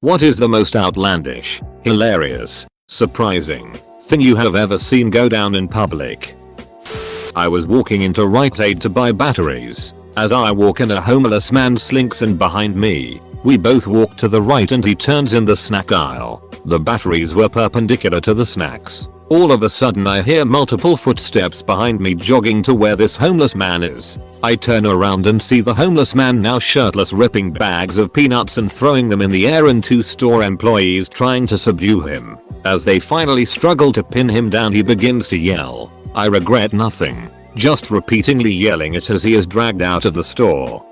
What is the most outlandish, hilarious, surprising thing you have ever seen go down in public? I was walking into Rite Aid to buy batteries. As I walk in, a homeless man slinks in behind me. We both walk to the right and he turns in the snack aisle. The batteries were perpendicular to the snacks. All of a sudden I hear multiple footsteps behind me jogging to where this homeless man is. I turn around and see the homeless man, now shirtless, ripping bags of peanuts and throwing them in the air, and 2 store employees trying to subdue him. As they finally struggle to pin him down, he begins to yell, "I regret nothing," just repeatedly yelling it as he is dragged out of the store.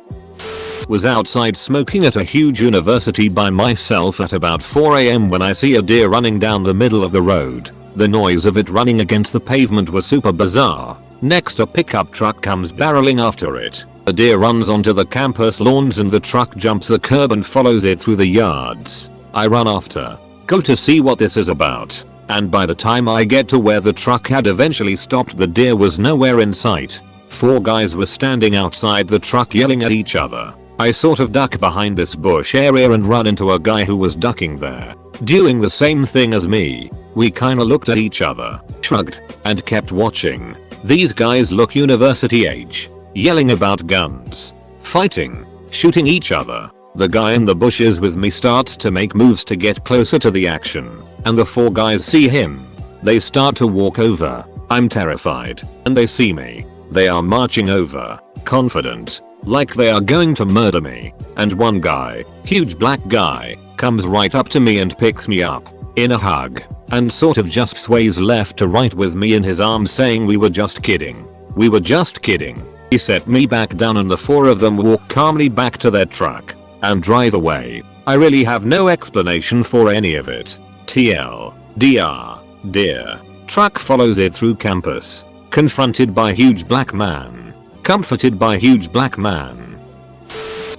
Was outside smoking at a huge university by myself at about 4 AM when I see a deer running down the middle of the road. The noise of it running against the pavement was super bizarre. Next, a pickup truck comes barreling after it. The deer runs onto the campus lawns and the truck jumps the curb and follows it through the yards. I run after, go to see what this is about, and by the time I get to where the truck had eventually stopped, the deer was nowhere in sight. 4 guys were standing outside the truck yelling at each other. I sort of duck behind this bush area and run into a guy who was ducking there, doing the same thing as me. We kinda looked at each other, shrugged, and kept watching. These guys look university age, yelling about guns, fighting, shooting each other. The guy in the bushes with me starts to make moves to get closer to the action, and the 4 guys see him. They start to walk over. I'm terrified, and they see me. They are marching over, confident, like they are going to murder me. And one guy, huge black guy, comes right up to me and picks me up in a hug, and sort of just sways left to right with me in his arms, saying, "We were just kidding. We were just kidding." He set me back down and the 4 of them walk calmly back to their truck and drive away. I really have no explanation for any of it. TLDR, deer. Truck follows it through campus. Confronted by huge black man. Comforted by huge black man.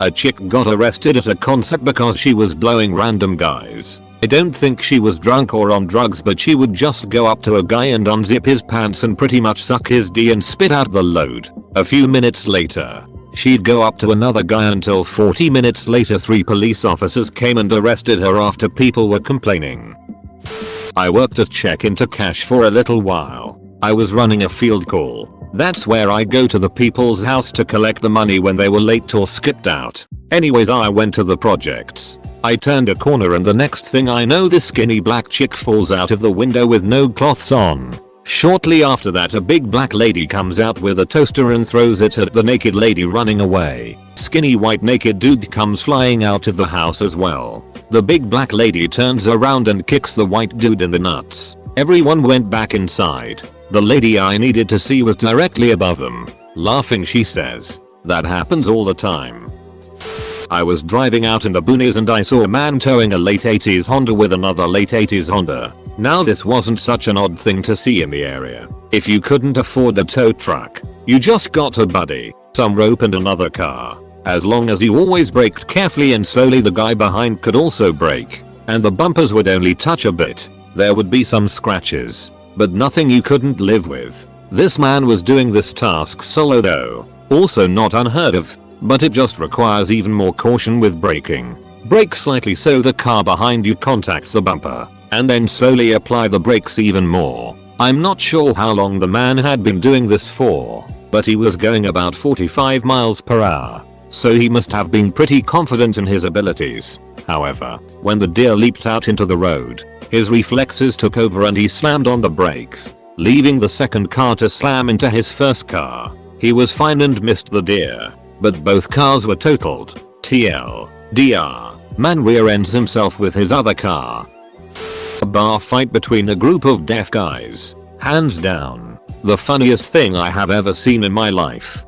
A chick got arrested at a concert because she was blowing random guys. I don't think she was drunk or on drugs, but she would just go up to a guy and unzip his pants and pretty much suck his D and spit out the load. A few minutes later, she'd go up to another guy until 40 minutes later 3 police officers came and arrested her after people were complaining. I worked at check-into cash for a little while. I was running a field call. That's where I go to the people's house to collect the money when they were late or skipped out. Anyways, I went to the projects. I turned a corner and the next thing I know, this skinny black chick falls out of the window with no cloths on. Shortly after that, a big black lady comes out with a toaster and throws it at the naked lady running away. Skinny white naked dude comes flying out of the house as well. The big black lady turns around and kicks the white dude in the nuts. Everyone went back inside. The lady I needed to see was directly above them. Laughing, she says, "That happens all the time." I was driving out in the boonies and I saw a man towing a late 80s Honda with another late 80s Honda. Now this wasn't such an odd thing to see in the area. If you couldn't afford a tow truck, you just got a buddy, some rope and another car. As long as you always braked carefully and slowly, the guy behind could also brake, and the bumpers would only touch a bit. There would be some scratches, but nothing you couldn't live with. This man was doing this task solo though, also not unheard of. But it just requires even more caution with braking. Brake slightly so the car behind you contacts the bumper, and then slowly apply the brakes even more. I'm not sure how long the man had been doing this for, but he was going about 45 miles per hour, so he must have been pretty confident in his abilities. However, when the deer leaped out into the road, his reflexes took over and he slammed on the brakes, leaving the second car to slam into his first car. He was fine and missed the deer, but both cars were totaled. TLDR. Man rear-ends himself with his other car. A bar fight between a group of deaf guys. Hands down, the funniest thing I have ever seen in my life.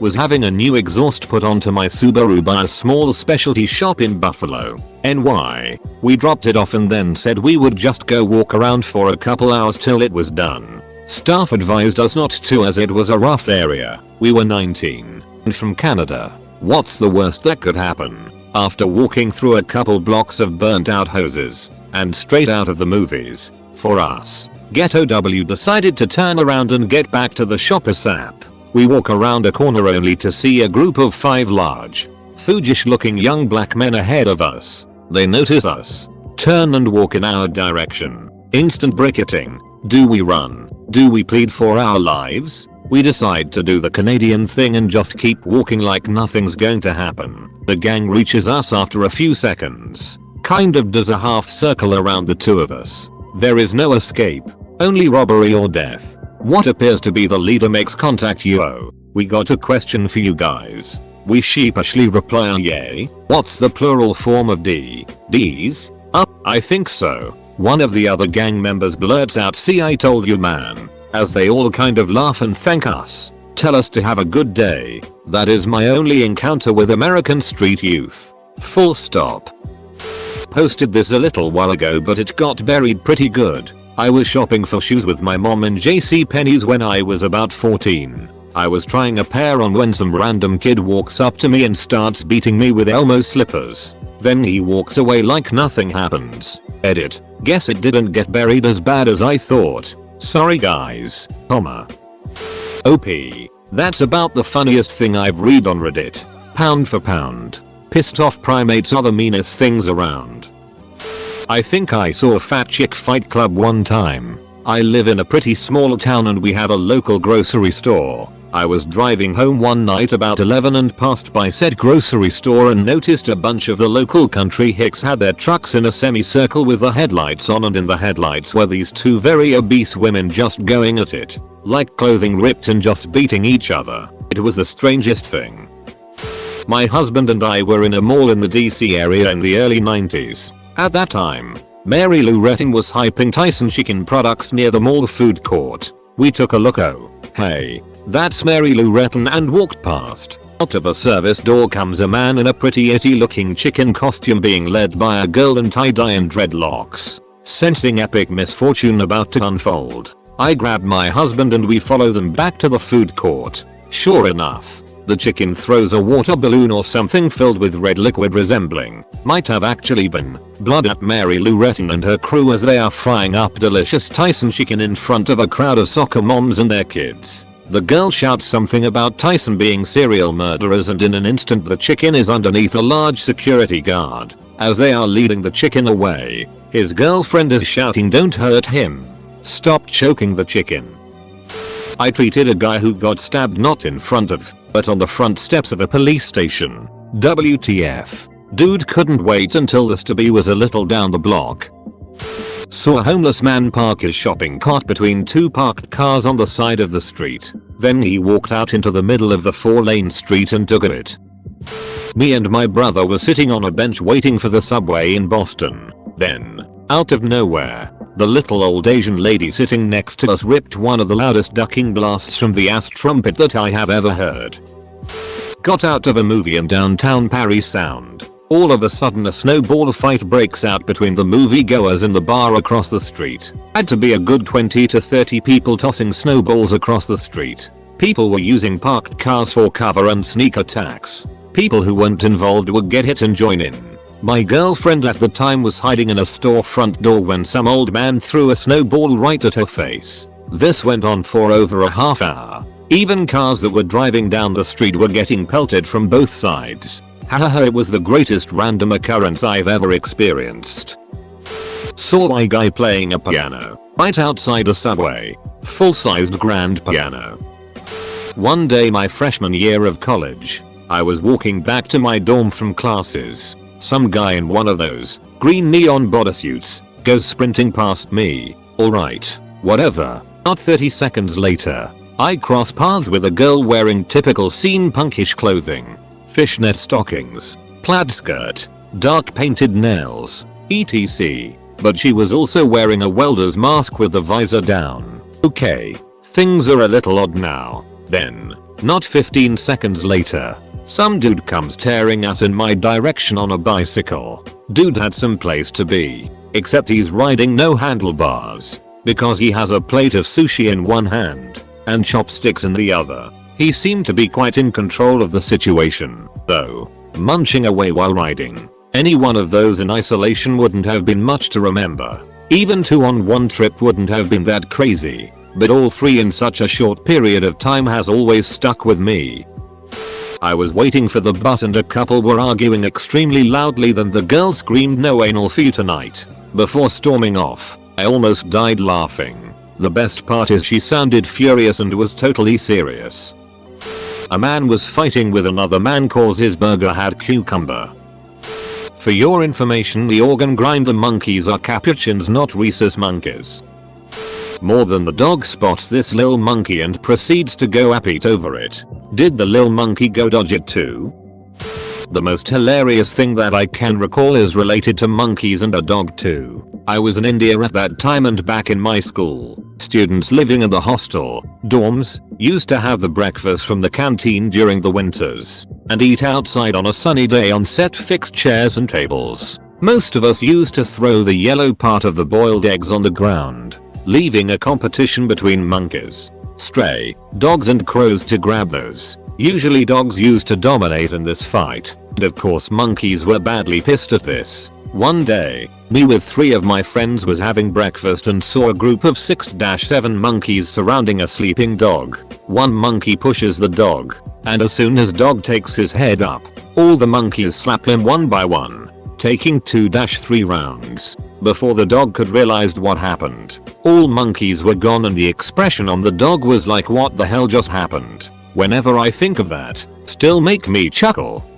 Was having a new exhaust put onto my Subaru by a small specialty shop in Buffalo, NY. We dropped it off and then said we would just go walk around for a couple hours till it was done. Staff advised us not to as it was a rough area. We were 19. And from Canada. What's the worst that could happen? After walking through a couple blocks of burnt out hoses, and straight out of the movies, for us, Ghetto W decided to turn around and get back to the shop ASAP. We walk around a corner only to see a group of 5 large, thuggish looking young black men ahead of us. They notice us, turn and walk in our direction. Instant bricketing. Do we run? Do we plead for our lives? We decide to do the Canadian thing and just keep walking like nothing's going to happen. The gang reaches us after a few seconds. Kind of does a half circle around the two of us. There is no escape. Only robbery or death. What appears to be the leader makes contact. Yo, we got a question for you guys. We sheepishly reply yay. What's the plural form of D? D's? I think so. One of the other gang members blurts out, see, I told you, man. As they all kind of laugh and thank us. Tell us to have a good day. That is my only encounter with American street youth. Full stop. Posted this a little while ago, but it got buried pretty good. I was shopping for shoes with my mom in JCPenney's when I was about 14. I was trying a pair on when some random kid walks up to me and starts beating me with Elmo slippers. Then he walks away like nothing happens. Edit. Guess it didn't get buried as bad as I thought. Sorry guys. OP. That's about the funniest thing I've read on Reddit. Pound for pound. Pissed off primates are the meanest things around. I think I saw a fat chick fight club one time. I live in a pretty small town and we have a local grocery store. I was driving home one night about 11 and passed by said grocery store and noticed a bunch of the local country hicks had their trucks in a semicircle with the headlights on, and in the headlights were these two very obese women just going at it. Like clothing ripped and just beating each other. It was the strangest thing. My husband and I were in a mall in the DC area in the early 90s. At that time, Mary Lou Retton was hyping Tyson chicken products near the mall food court. We took a look. Oh, hey, that's Mary Lou Retton, and walked past. Out of a service door comes a man in a pretty itty looking chicken costume being led by a girl in tie-dye and dreadlocks. Sensing epic misfortune about to unfold, I grab my husband and we follow them back to the food court. Sure enough, the chicken throws a water balloon or something filled with red liquid resembling, might have actually been, blood at Mary Lou Retton and her crew as they are frying up delicious Tyson chicken in front of a crowd of soccer moms and their kids. The girl shouts something about Tyson being serial murderers, and in an instant the chicken is underneath a large security guard. As they are leading the chicken away, his girlfriend is shouting, "Don't hurt him. Stop choking the chicken." I treated a guy who got stabbed not in front of, but on the front steps of a police station. WTF. Dude couldn't wait until the stabby was a little down the block. Saw a homeless man park his shopping cart between two parked cars on the side of the street. Then he walked out into the middle of the 4-lane street and took it. Me and my brother were sitting on a bench waiting for the subway in Boston. Then, out of nowhere, the little old Asian lady sitting next to us ripped one of the loudest ducking blasts from the ass trumpet that I have ever heard. Got out of a movie in downtown Paris sound. All of a sudden a snowball fight breaks out between the moviegoers in the bar across the street. Had to be a good 20 to 30 people tossing snowballs across the street. People were using parked cars for cover and sneak attacks. People who weren't involved would get hit and join in. My girlfriend at the time was hiding in a store front door when some old man threw a snowball right at her face. This went on for over a half hour. Even cars that were driving down the street were getting pelted from both sides. Haha, it was the greatest random occurrence I've ever experienced. Saw a guy playing a piano right outside a subway. Full-sized grand piano. One day my freshman year of college, I was walking back to my dorm from classes. Some guy in one of those green neon bodysuits goes sprinting past me. Alright, whatever. Not 30 seconds later, I cross paths with a girl wearing typical scene punkish clothing. Fishnet stockings, plaid skirt, dark painted nails, etc. But she was also wearing a welder's mask with the visor down. Okay, things are a little odd now. Then, not 15 seconds later, some dude comes tearing out in my direction on a bicycle. Dude had some place to be, except he's riding no handlebars, because he has a plate of sushi in one hand, and chopsticks in the other. He seemed to be quite in control of the situation, though, munching away while riding. Any one of those in isolation wouldn't have been much to remember. Even 2 on one trip wouldn't have been that crazy, but all 3 in such a short period of time has always stuck with me. I was waiting for the bus and a couple were arguing extremely loudly, then the girl screamed "No anal for you tonight" before storming off. I almost died laughing. The best part is she sounded furious and was totally serious. A man was fighting with another man cause his burger had cucumber. For your information, the organ grinder monkeys are capuchins, not rhesus monkeys. More than the dog spots this lil monkey and proceeds to go apit over it. Did the lil monkey go dodge it too? The most hilarious thing that I can recall is related to monkeys and a dog too. I was in India at that time, and back in my school, students living in the hostel dorms used to have the breakfast from the canteen during the winters and eat outside on a sunny day on set fixed chairs and tables. Most of us used to throw the yellow part of the boiled eggs on the ground, leaving a competition between monkeys, stray dogs and crows to grab those. Usually dogs used to dominate in this fight, and of course monkeys were badly pissed at this. One day, me with 3 of my friends was having breakfast and saw a group of 6-7 monkeys surrounding a sleeping dog. One monkey pushes the dog, and as soon as dog takes his head up, all the monkeys slap him one by one, taking 2-3 rounds. Before the dog could realize what happened, all monkeys were gone and the expression on the dog was like, what the hell just happened? Whenever I think of that, still make me chuckle.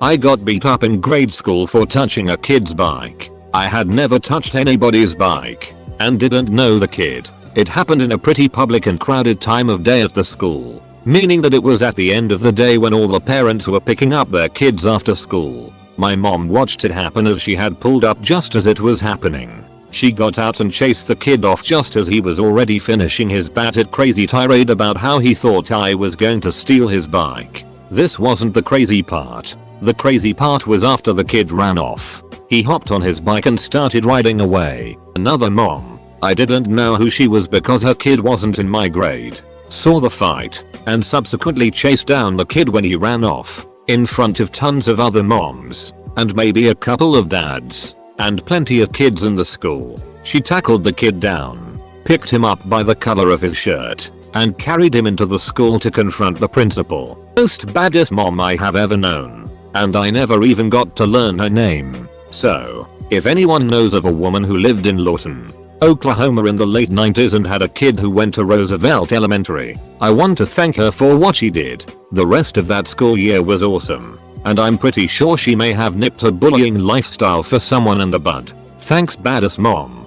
I got beat up in grade school for touching a kid's bike. I had never touched anybody's bike and didn't know the kid. It happened in a pretty public and crowded time of day at the school, meaning that it was at the end of the day when all the parents were picking up their kids after school. My mom watched it happen as she had pulled up just as it was happening. She got out and chased the kid off just as he was already finishing his battered crazy tirade about how he thought I was going to steal his bike. This wasn't the crazy part. The crazy part was after the kid ran off. He hopped on his bike and started riding away. Another mom, I didn't know who she was because her kid wasn't in my grade, saw the fight and subsequently chased down the kid when he ran off, in front of tons of other moms and maybe a couple of dads and plenty of kids in the school. She tackled the kid down, picked him up by the collar of his shirt, and carried him into the school to confront the principal. Most baddest mom I have ever known. And I never even got to learn her name. So, if anyone knows of a woman who lived in Lawton, Oklahoma in the late 90s and had a kid who went to Roosevelt Elementary, I want to thank her for what she did. The rest of that school year was awesome, and I'm pretty sure she may have nipped a bullying lifestyle for someone in the bud. Thanks baddest mom.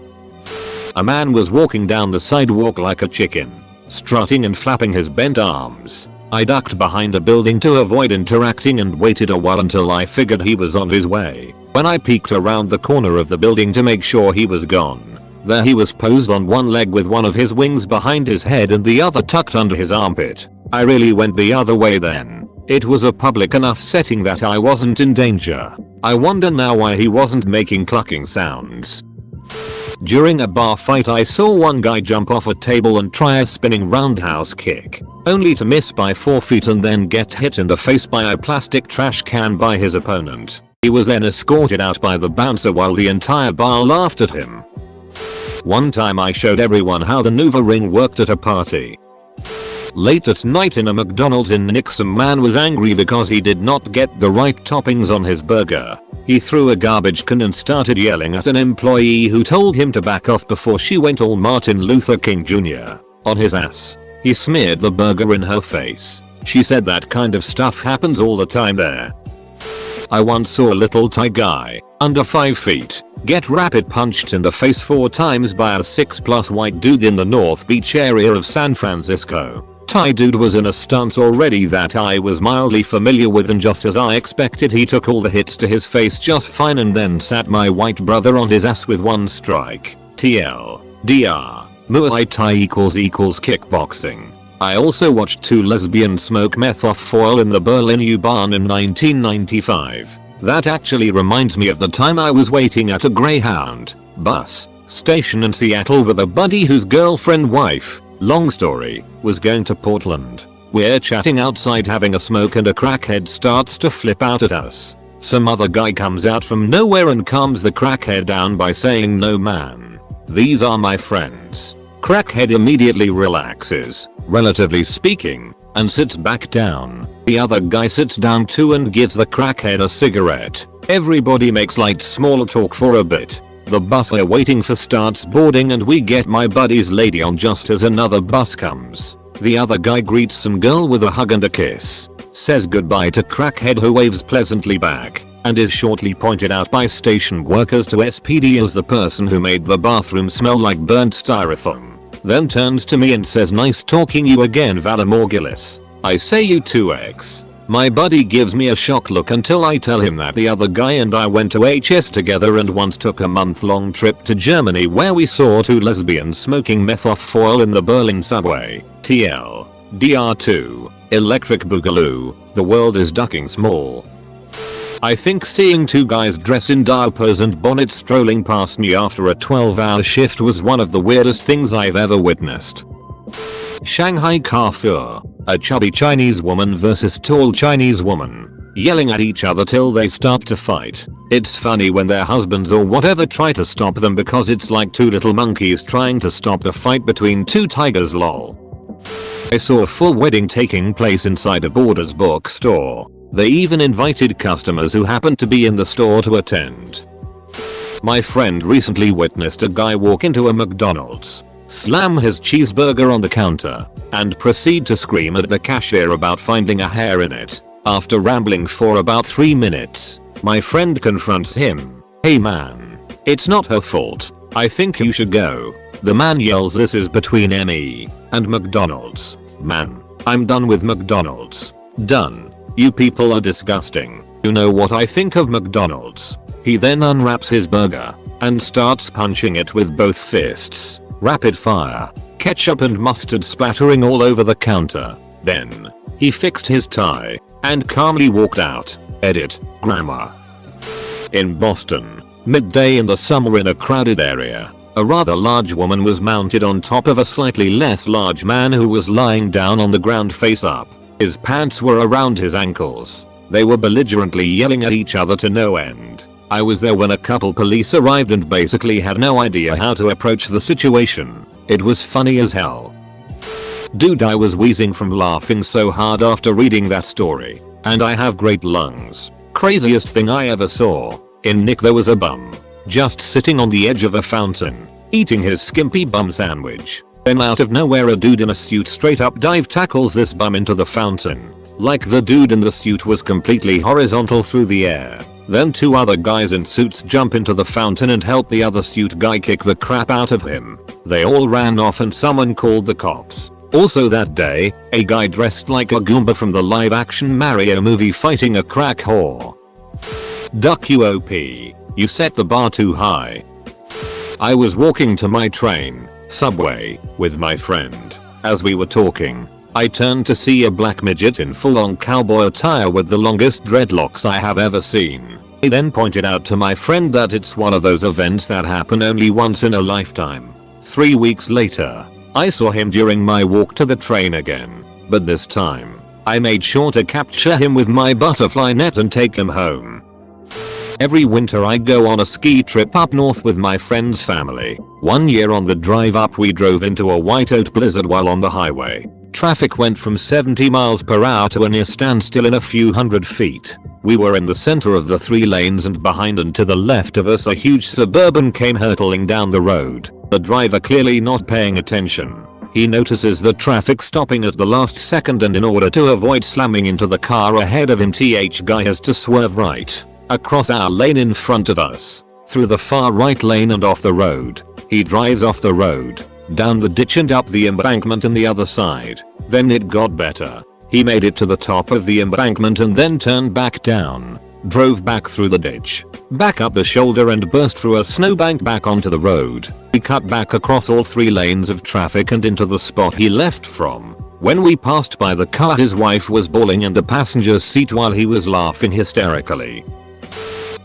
A man was walking down the sidewalk like a chicken, strutting and flapping his bent arms. I ducked behind a building to avoid interacting and waited a while until I figured he was on his way. When I peeked around the corner of the building to make sure he was gone, there he was posed on one leg with one of his wings behind his head and the other tucked under his armpit. I really went the other way then. It was a public enough setting that I wasn't in danger. I wonder now why he wasn't making clucking sounds. During a bar fight, I saw one guy jump off a table and try a spinning roundhouse kick, only to miss by 4 feet and then get hit in the face by a plastic trash can by his opponent. He was then escorted out by the bouncer while the entire bar laughed at him. One time I showed everyone how the Nuva ring worked at a party. Late at night in a McDonald's in Nick, some man was angry because he did not get the right toppings on his burger. He threw a garbage can and started yelling at an employee who told him to back off before she went all Martin Luther King Jr. on his ass. He smeared the burger in her face. She said that kind of stuff happens all the time there. I once saw a little Thai guy, under 5 feet, get rapid punched in the face 4 times by a 6+ white dude in the North Beach area of San Francisco. Thai dude was in a stance already that I was mildly familiar with, and just as I expected, he took all the hits to his face just fine and then sat my white brother on his ass with 1 strike. TLDR. Muay Thai equals kickboxing. I also watched 2 lesbians smoke meth off foil in the Berlin U-Bahn in 1995. That actually reminds me of the time I was waiting at a Greyhound bus station in Seattle with a buddy whose girlfriend wife, long story, was going to Portland. We're chatting outside having a smoke and a crackhead starts to flip out at us. Some other guy comes out from nowhere and calms the crackhead down by saying, "No man, these are my friends." Crackhead immediately relaxes, relatively speaking, and sits back down. The other guy sits down too and gives the crackhead a cigarette. Everybody makes light small talk for a bit. The bus we're waiting for starts boarding and we get my buddy's lady on just as another bus comes. The other guy greets some girl with a hug and a kiss, says goodbye to crackhead who waves pleasantly back, and is shortly pointed out by station workers to SPD as the person who made the bathroom smell like burnt styrofoam. Then turns to me and says, "Nice talking you again, Valimor Gillis." I say, "You too, X." My buddy gives me a shock look until I tell him that the other guy and I went to HS together and once took a month-long trip to Germany where we saw 2 lesbians smoking meth off foil in the Berlin subway. TL. DR2. Electric Boogaloo. The world is ducking small. I think seeing 2 guys dressed in diapers and bonnets strolling past me after a 12-hour shift was one of the weirdest things I've ever witnessed. Shanghai Carrefour. A chubby Chinese woman versus tall Chinese woman, yelling at each other till they start to fight. It's funny when their husbands or whatever try to stop them because it's like 2 little monkeys trying to stop a fight between 2 tigers, lol. I saw a full wedding taking place inside a Borders bookstore. They even invited customers who happened to be in the store to attend. My friend recently witnessed a guy walk into a McDonald's, slam his cheeseburger on the counter, and proceed to scream at the cashier about finding a hair in it. After rambling for about 3 minutes, my friend confronts him. "Hey man, it's not her fault. I think you should go." The man yells, "This is between me and McDonald's. Man, I'm done with McDonald's. Done. You people are disgusting. You know what I think of McDonald's." He then unwraps his burger and starts punching it with both fists. Rapid fire. Ketchup and mustard splattering all over the counter. Then, he fixed his tie and calmly walked out. Edit. Grammar. In Boston, midday in the summer in a crowded area, a rather large woman was mounted on top of a slightly less large man who was lying down on the ground face up. His pants were around his ankles. They were belligerently yelling at each other to no end. I was there when a couple police arrived and basically had no idea how to approach the situation. It was funny as hell. Dude, I was wheezing from laughing so hard after reading that story. And I have great lungs. Craziest thing I ever saw. In Nick there was a bum, just sitting on the edge of a fountain, eating his skimpy bum sandwich. Then out of nowhere a dude in a suit straight up dive tackles this bum into the fountain. Like the dude in the suit was completely horizontal through the air. Then 2 other guys in suits jump into the fountain and help the other suit guy kick the crap out of him. They all ran off and someone called the cops. Also that day, a guy dressed like a Goomba from the live action Mario movie fighting a crack whore. Duck UOP. You set the bar too high. I was walking to my train, subway, with my friend. As we were talking, I turned to see a black midget in full-on cowboy attire with the longest dreadlocks I have ever seen. He then pointed out to my friend that it's one of those events that happen only once in a lifetime. 3 weeks later, I saw him during my walk to the train again, but this time, I made sure to capture him with my butterfly net and take him home. Every winter I go on a ski trip up north with my friend's family. One year on the drive up we drove into a whiteout blizzard while on the highway. Traffic went from 70 miles per hour to a near standstill in a few hundred feet. We were in the center of the 3 lanes and behind and to the left of us a huge Suburban came hurtling down the road. The driver clearly not paying attention. He notices the traffic stopping at the last second and in order to avoid slamming into the car ahead of him TH guy has to swerve right, across our lane in front of us, through the far right lane and off the road. He drives off the road, down the ditch and up the embankment on the other side. Then it got better. He made it to the top of the embankment and then turned back down, drove back through the ditch, back up the shoulder and burst through a snowbank back onto the road. We cut back across all 3 lanes of traffic and into the spot he left from. When we passed by the car his wife was bawling in the passenger's seat while he was laughing hysterically.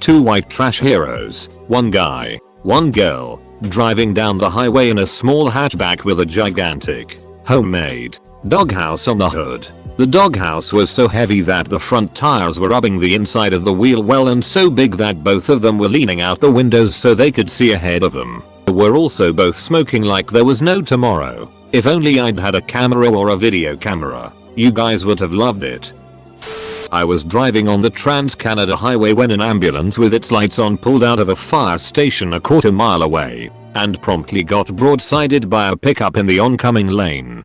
2 white trash heroes, 1 guy, 1 girl, driving down the highway in a small hatchback with a gigantic, homemade, doghouse on the hood. The doghouse was so heavy that the front tires were rubbing the inside of the wheel well and so big that both of them were leaning out the windows so they could see ahead of them. They were also both smoking like there was no tomorrow. If only I'd had a camera or a video camera. You guys would have loved it. I was driving on the Trans-Canada Highway when an ambulance with its lights on pulled out of a fire station a quarter mile away and promptly got broadsided by a pickup in the oncoming lane.